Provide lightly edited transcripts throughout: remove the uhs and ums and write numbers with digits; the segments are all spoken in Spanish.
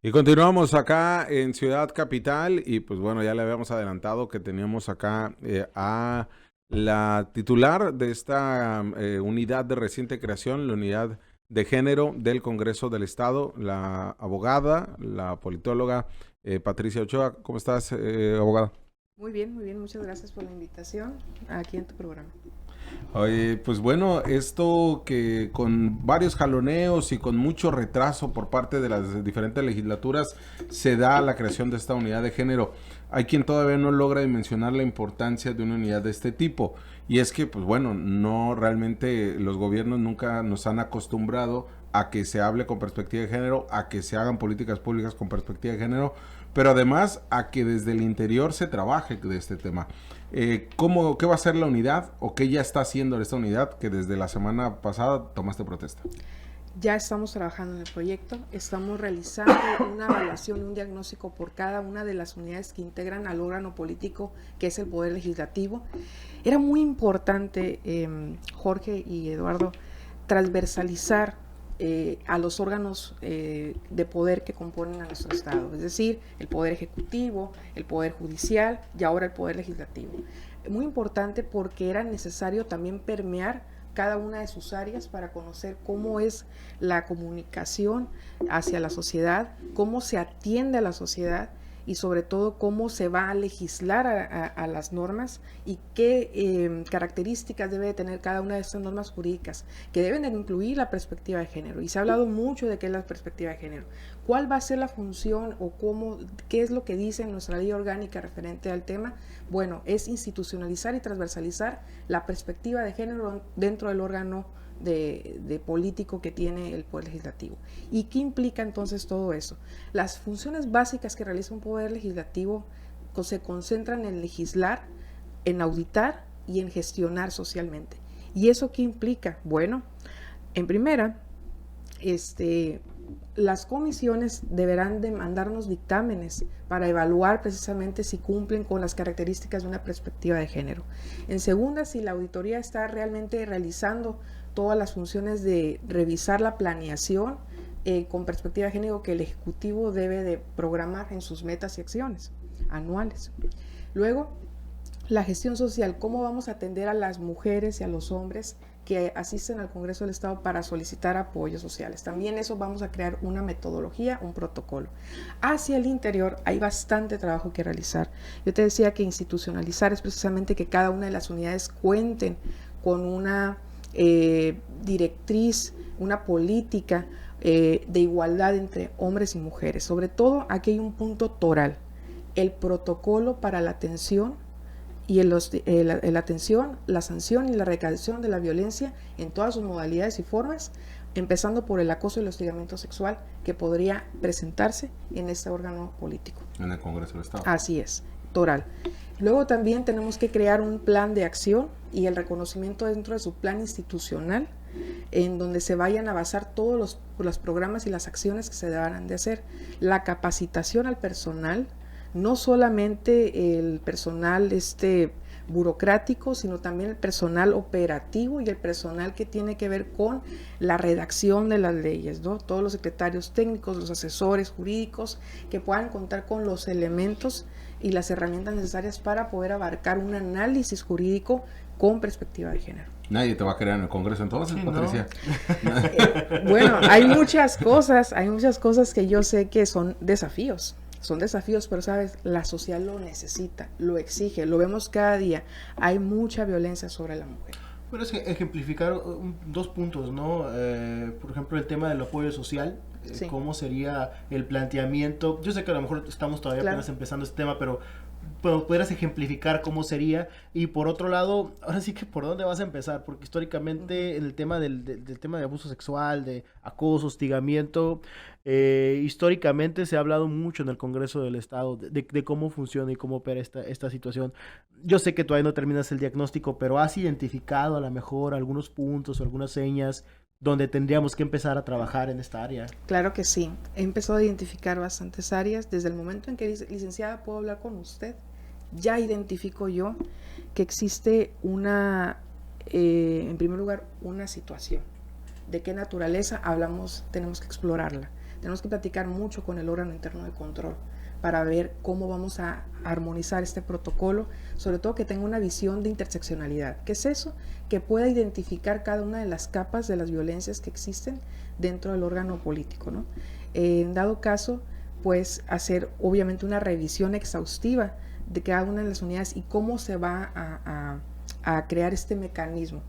Y continuamos acá en Ciudad Capital y pues bueno, ya le habíamos adelantado que teníamos acá a la titular de esta unidad de reciente creación, la unidad de género del Congreso del Estado, la abogada, la politóloga Patricia Ochoa. ¿Cómo estás, abogada? Muy bien, muchas gracias por la invitación aquí en tu programa. Oye, pues bueno, esto que con varios jaloneos y con mucho retraso por parte de las diferentes legislaturas se da la creación de esta unidad de género. Hay quien todavía no logra dimensionar la importancia de una unidad de este tipo. Y es que, pues bueno, no realmente los gobiernos nunca nos han acostumbrado a que se hable con perspectiva de género, a que se hagan políticas públicas con perspectiva de género, pero además a que desde el interior se trabaje de este tema. ¿Qué va a hacer la unidad o qué ya está haciendo esta unidad que desde la semana pasada tomaste protesta? Ya estamos trabajando en el proyecto, estamos realizando una evaluación, un diagnóstico por cada una de las unidades que integran al órgano político que es el Poder Legislativo. Era muy importante, Jorge y Eduardo, transversalizar a los órganos de poder que componen a nuestro Estado, es decir, el Poder Ejecutivo, el Poder Judicial y ahora el Poder Legislativo. Muy importante porque era necesario también permear cada una de sus áreas para conocer cómo es la comunicación hacia la sociedad, cómo se atiende a la sociedad y sobre todo cómo se va a legislar a las normas y qué características debe de tener cada una de estas normas jurídicas que deben de incluir la perspectiva de género. Y se ha hablado mucho de qué es la perspectiva de género. ¿Cuál va a ser la función o qué es lo que dice nuestra ley orgánica referente al tema? Bueno, es institucionalizar y transversalizar la perspectiva de género dentro del órgano de político que tiene el Poder Legislativo. ¿Y qué implica entonces todo eso? Las funciones básicas que realiza un Poder Legislativo se concentran en legislar, en auditar y en gestionar socialmente. ¿Y eso qué implica? Bueno, en primera, las comisiones deberán de mandarnos dictámenes para evaluar precisamente si cumplen con las características de una perspectiva de género. En segunda, si la auditoría está realmente realizando todas las funciones de revisar la planeación con perspectiva de género que el Ejecutivo debe de programar en sus metas y acciones anuales. Luego, la gestión social, cómo vamos a atender a las mujeres y a los hombres que asisten al Congreso del Estado para solicitar apoyos sociales. También eso vamos a crear una metodología, un protocolo. Hacia el interior hay bastante trabajo que realizar. Yo te decía que institucionalizar es precisamente que cada una de las unidades cuenten con una directriz, una política de igualdad entre hombres y mujeres. Sobre todo aquí hay un punto toral, el protocolo para la atención y la atención, la sanción y la erradicación de la violencia en todas sus modalidades y formas, empezando por el acoso y el hostigamiento sexual que podría presentarse en este órgano político. En el Congreso del Estado. Así es, toral. Luego también tenemos que crear un plan de acción y el reconocimiento dentro de su plan institucional en donde se vayan a basar todos los programas y las acciones que se deberán de hacer. La capacitación al personal, no solamente el personal burocrático, sino también el personal operativo y el personal que tiene que ver con la redacción de las leyes, ¿no? Todos los secretarios técnicos, los asesores jurídicos que puedan contar con los elementos y las herramientas necesarias para poder abarcar un análisis jurídico con perspectiva de género. Nadie te va a creer en el Congreso entonces, sí, Patricia. ¿No? Bueno, hay muchas cosas que yo sé que son desafíos, pero sabes, la sociedad lo necesita, lo exige, lo vemos cada día. Hay mucha violencia sobre la mujer. Bueno, es que ejemplificar dos puntos, ¿no? Por ejemplo, el tema del apoyo social, sí. ¿Cómo sería el planteamiento? Yo sé que a lo mejor estamos todavía apenas empezando este tema, pero podrías ejemplificar cómo sería. Y por otro lado, ahora sí que por dónde vas a empezar, porque históricamente en el tema del tema de abuso sexual, de acoso, hostigamiento, históricamente se ha hablado mucho en el Congreso del Estado de cómo funciona y cómo opera esta situación. Yo sé que todavía no terminas el diagnóstico, pero has identificado a lo mejor algunos puntos o algunas señas donde tendríamos que empezar a trabajar en esta área. Claro que sí, he empezado a identificar bastantes áreas. Desde el momento en que, licenciada, puedo hablar con usted, ya identifico yo que existe en primer lugar, una situación. ¿De qué naturaleza hablamos? Tenemos que explorarla. tenemos que platicar mucho con el órgano interno de control para ver cómo vamos a armonizar este protocolo, sobre todo que tenga una visión de interseccionalidad. ¿Qué es eso? Que pueda identificar cada una de las capas de las violencias que existen dentro del órgano político, ¿no? En dado caso, pues hacer obviamente una revisión exhaustiva de cada una de las unidades y cómo se va a crear este mecanismo.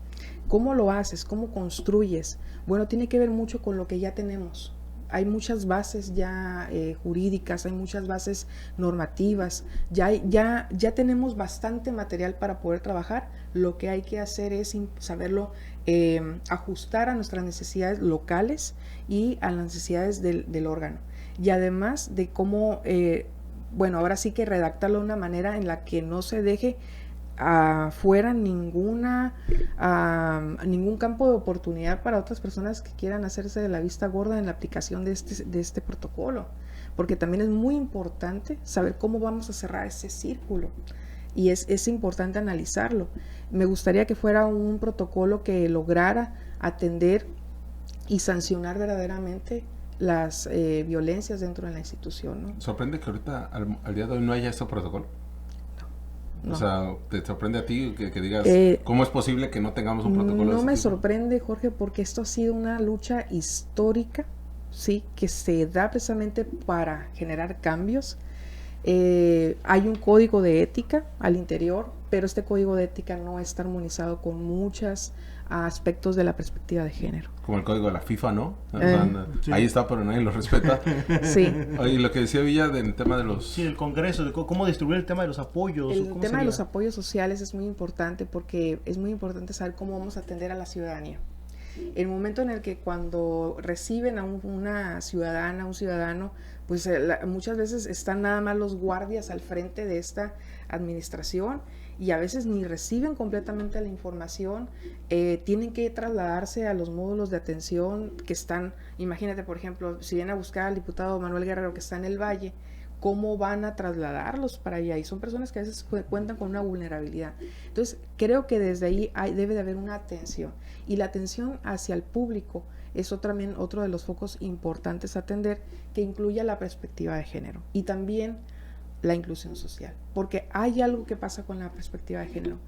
¿Cómo lo haces? ¿Cómo construyes? Bueno, tiene que ver mucho con lo que ya tenemos. Hay muchas bases ya jurídicas, hay muchas bases normativas, ya tenemos bastante material para poder trabajar. Lo que hay que hacer es saberlo ajustar a nuestras necesidades locales y a las necesidades del órgano. Y además de cómo, bueno, ahora sí que redactarlo de una manera en la que no se deje afuera ningún campo de oportunidad para otras personas que quieran hacerse de la vista gorda en la aplicación de este protocolo, porque también es muy importante saber cómo vamos a cerrar ese círculo y es importante analizarlo. Me gustaría que fuera un protocolo que lograra atender y sancionar verdaderamente las violencias dentro de la institución, ¿no? Sorprende que ahorita al día de hoy no haya ese protocolo. No. O sea, ¿te sorprende a ti que digas cómo es posible que no tengamos un protocolo de No ese me tipo? Sorprende, Jorge, porque esto ha sido una lucha histórica, sí, que se da precisamente para generar cambios. Hay un código de ética al interior, pero este código de ética no está armonizado con muchos aspectos de la perspectiva de género. Como el código de la FIFA, ¿no? Sí. Ahí está, pero nadie lo respeta. Sí. Oye, lo que decía Villa del tema de los... Sí, el Congreso, de cómo distribuir el tema de los apoyos. El tema de los apoyos sociales es muy importante porque es muy importante saber cómo vamos a atender a la ciudadanía. El momento en el que cuando reciben a una ciudadana, un ciudadano, pues muchas veces están nada más los guardias al frente de esta administración y a veces ni reciben completamente la información, tienen que trasladarse a los módulos de atención que están, imagínate por ejemplo, si vienen a buscar al diputado Manuel Guerrero que está en el Valle, ¿cómo van a trasladarlos para allá? Y son personas que a veces cuentan con una vulnerabilidad. Entonces, creo que desde ahí debe de haber una atención. Y la atención hacia el público es también otro de los focos importantes a atender, que incluya la perspectiva de género y también la inclusión social. Porque hay algo que pasa con la perspectiva de género.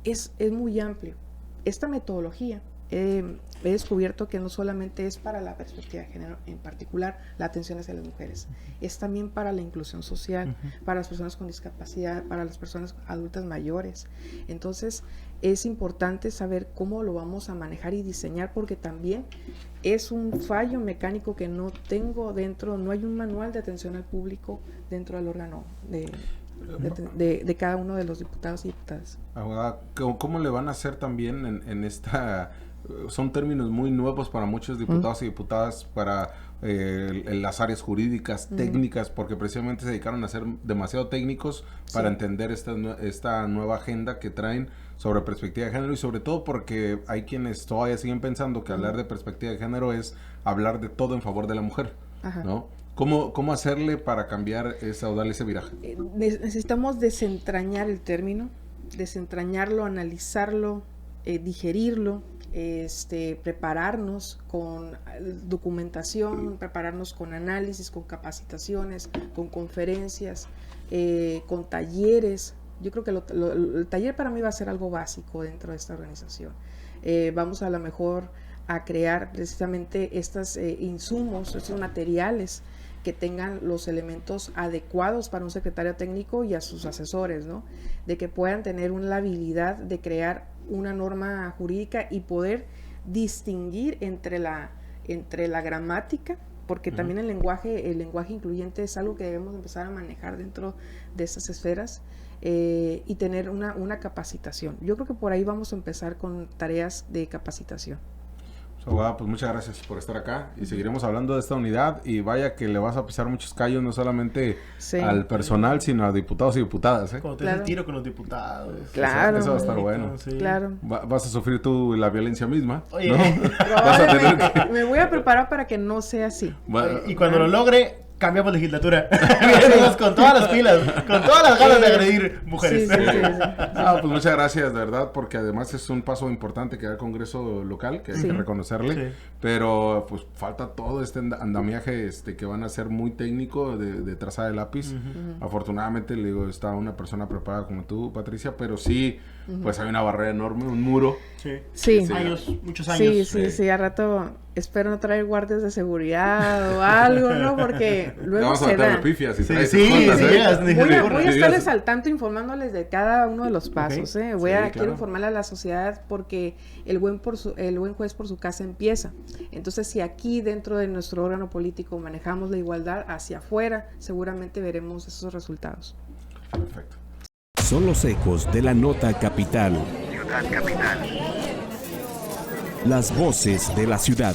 Es muy amplio. Esta metodología he descubierto que no solamente es para la perspectiva de género, en particular la atención hacia las mujeres, es también para la inclusión social, para las personas con discapacidad, para las personas adultas mayores. Entonces es importante saber cómo lo vamos a manejar y diseñar, porque también es un fallo mecánico que no tengo dentro, no hay un manual de atención al público dentro del órgano de cada uno de los diputados y diputadas. ¿Cómo le van a hacer también en esta... Son términos muy nuevos para muchos diputados y diputadas para las áreas jurídicas, técnicas, porque precisamente se dedicaron a ser demasiado técnicos para entender esta nueva agenda que traen sobre perspectiva de género, y sobre todo porque hay quienes todavía siguen pensando que hablar de perspectiva de género es hablar de todo en favor de la mujer, ¿no? ¿Cómo hacerle para cambiar o darle ese viraje? Necesitamos desentrañar el término, desentrañarlo, analizarlo, digerirlo, prepararnos con documentación, prepararnos con análisis, con capacitaciones, con conferencias, con talleres. Yo creo que el taller para mí va a ser algo básico dentro de esta organización. Vamos a lo mejor a crear precisamente estos insumos, estos materiales que tengan los elementos adecuados para un secretario técnico y a sus asesores, ¿no? De que puedan tener la habilidad de crear una norma jurídica y poder distinguir entre la gramática, porque también el lenguaje incluyente es algo que debemos empezar a manejar dentro de estas esferas, y tener una capacitación. Yo creo que por ahí vamos a empezar con tareas de capacitación. Abogada, pues muchas gracias por estar acá y seguiremos hablando de esta unidad, y vaya que le vas a pisar muchos callos no solamente al personal, sino a diputados y diputadas, Cuando te das el tiro con los diputados. Claro. Eso va a estar bueno. Sí. Claro. Vas a sufrir tú la violencia misma, Oye, ¿no? Probablemente me voy a preparar para que no sea así. Y cuando lo logre, cambiamos legislatura. Venimos con todas las pilas, con todas las ganas de agredir mujeres. Sí. Pues muchas gracias, de verdad, porque además es un paso importante que da el Congreso local, que hay que reconocerle, pero pues falta todo este andamiaje que van a ser muy técnico de trazar el lápiz. Afortunadamente, le digo, está una persona preparada como tú, Patricia, pero sí, pues hay una barrera enorme, un muro. Sí. Muchos años. Sí, a rato espero no traer guardias de seguridad o algo, ¿no? Porque luego vamos se a da. Pifias y Voy a estarles al tanto informándoles de cada uno de los pasos, ¿eh? Quiero informarle a la sociedad porque el buen juez por su casa empieza. Entonces, si aquí dentro de nuestro órgano político manejamos la igualdad hacia afuera, seguramente veremos esos resultados. Perfecto. Son los ecos de la nota capital. Ciudad Capital. Las voces de la ciudad.